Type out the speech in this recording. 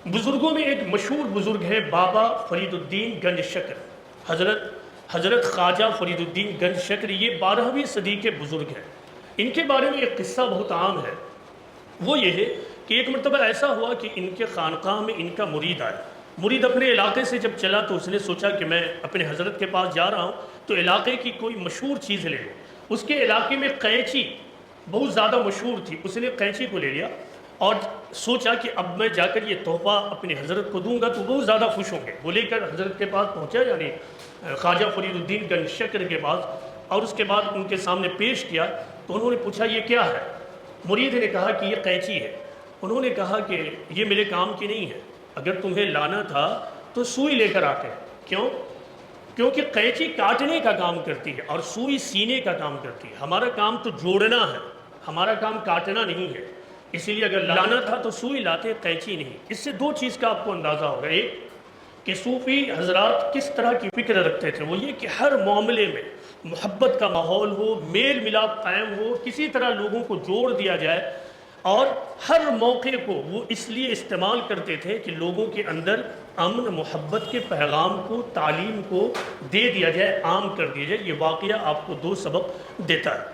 बुज़ुर्गों में एक मशहूर बुज़ुर्ग हैं बाबा फ़रीदुद्दीन गंज शक्र, हज़रत ख्वाजा फ़रीदुद्दीन गंज शक्र, ये 12वीं सदी के बुज़ुर्ग हैं। इनके बारे में एक किस्सा बहुत आम है। वो ये है कि एक मरतबा ऐसा हुआ कि इनके खानकाह में इनका मुरीद आया। मुरीद अपने इलाके से जब चला तो उसने सोचा कि मैं अपने हज़रत के पास जा रहा हूँ तो इलाके की कोई मशहूर चीज़ ले लूँ। उसके इलाके में कैंची बहुत ज़्यादा मशहूर थी, उसने कैंची को ले लिया और सोचा कि अब मैं जाकर ये तोहफ़ा अपने हज़रत को दूंगा तो बहुत ज़्यादा खुश होंगे। वो लेकर हज़रत के पास पहुँचा, यानी ख्वाजा फ़रीदुद्दीन गंज शक्र के पास, और उसके बाद उनके सामने पेश किया तो उन्होंने पूछा ये क्या है। मुरीद ने कहा कि ये कैंची है। उन्होंने कहा कि ये मेरे काम की नहीं है, अगर तुम्हें लाना था तो सुई लेकर आते। क्यों? क्योंकि कैंची काटने का काम करती है और सुई सीने का काम करती है। हमारा काम तो जोड़ना है, हमारा काम काटना नहीं है। इसीलिए अगर लाना था तो सुई लाते, कैंची नहीं। इससे दो चीज़ का आपको अंदाज़ा होगा। एक कि सूफ़ी हजरात किस तरह की फ़िक्र रखते थे, वो ये कि हर मामले में मोहब्बत का माहौल हो, मेल मिलाप कायम हो, किसी तरह लोगों को जोड़ दिया जाए, और हर मौके को वो इसलिए इस्तेमाल करते थे कि लोगों के अंदर अमन मोहब्बत के पैगाम को, तालीम को दे दिया जाए, आम कर दिया जाए। ये वाक़या आपको दो सबक देता है।